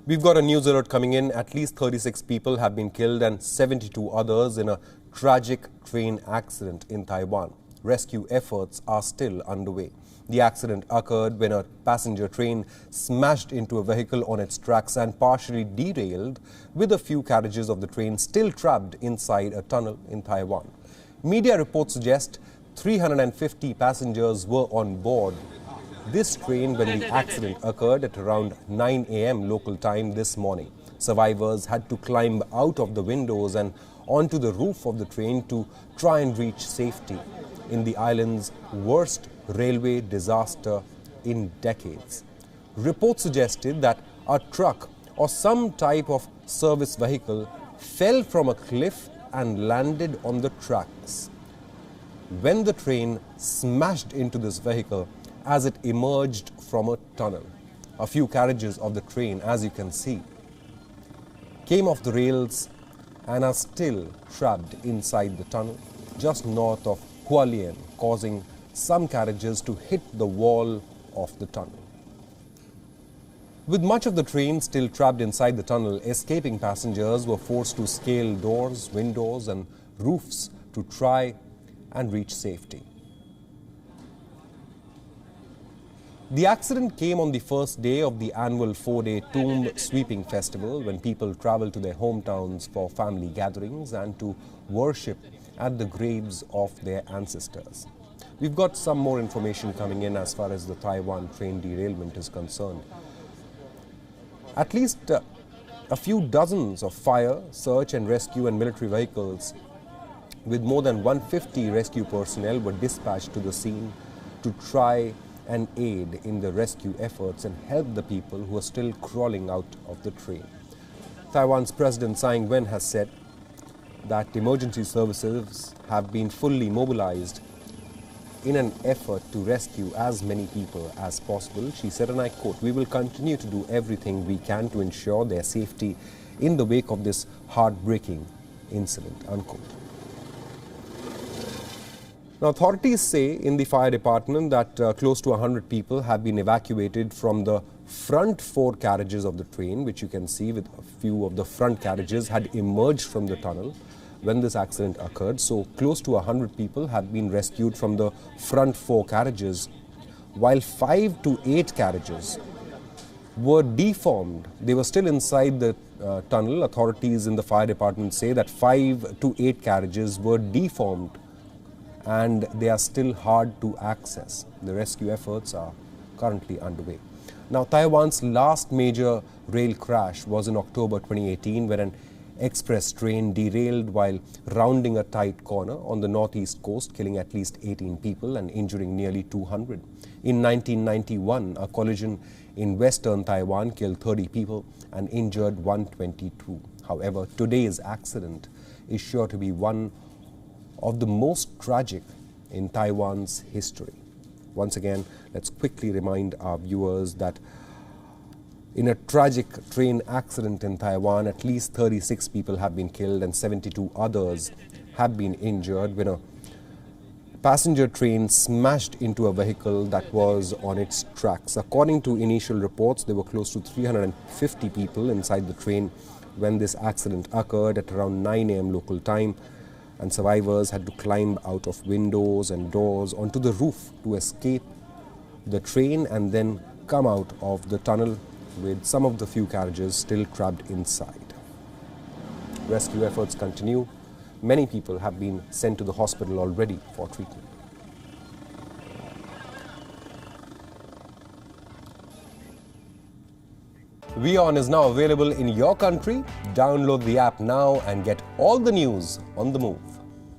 We've got a news alert coming in. At least 36 people have been killed and 72 others in a tragic train accident in Taiwan. Rescue efforts are still underway. The accident occurred when a passenger train smashed into a vehicle on its tracks and partially derailed, with a few carriages of the train still trapped inside a tunnel in Taiwan. Media reports suggest 350 passengers were on board this train when the accident occurred at around 9 a.m. local time this morning. Survivors had to climb out of the windows and onto the roof of the train to try and reach safety in the island's worst railway disaster in decades. Reports suggested that a truck or some type of service vehicle fell from a cliff and landed on the tracks. When the train smashed into this vehicle as it emerged from a tunnel, a few carriages of the train, as you can see, came off the rails and are still trapped inside the tunnel just north of Hualien, causing some carriages to hit the wall of the tunnel. With much of the train still trapped inside the tunnel, escaping passengers were forced to scale doors, windows and roofs to try and reach safety. The accident came on the first day of the annual 4-day Tomb Sweeping Festival, when people travel to their hometowns for family gatherings and to worship at the graves of their ancestors. We've got some more information coming in as far as the Taiwan train derailment is concerned. At least a few dozens of fire, search and rescue and military vehicles with more than 150 rescue personnel were dispatched to the scene to try and aid in the rescue efforts and help the people who are still crawling out of the train. Taiwan's President Tsai Ing-wen has said that emergency services have been fully mobilized in an effort to rescue as many people as possible. She said, and I quote, "We will continue to do everything we can to ensure their safety in the wake of this heartbreaking incident," unquote. Now, authorities say in the fire department that close to 100 people have been evacuated from the front 4 carriages of the train, which you can see with a few of the front carriages had emerged from the tunnel when this accident occurred. So close to 100 people have been rescued from the front 4 carriages, while 5 to 8 carriages were deformed. They were still inside the tunnel. Authorities in the fire department say that 5 to 8 carriages were deformed and they are still hard to access. The rescue efforts are currently underway. Now, Taiwan's last major rail crash was in October 2018, where an express train derailed while rounding a tight corner on the northeast coast, killing at least 18 people and injuring nearly 200. In 1991, a collision in western Taiwan killed 30 people and injured 122. However, today's accident is sure to be one of the most tragic in Taiwan's history. Once again, let's quickly remind our viewers that in a tragic train accident in Taiwan, at least 36 people have been killed and 72 others have been injured when a passenger train smashed into a vehicle that was on its tracks. According to initial reports, there were close to 350 people inside the train when this accident occurred at around 9 a.m. local time, and survivors had to climb out of windows and doors onto the roof to escape the train and then come out of the tunnel, with some of the few carriages still trapped inside. Rescue efforts continue. Many people have been sent to the hospital already for treatment. WION is now available in your country. Download the app now and get all the news on the move.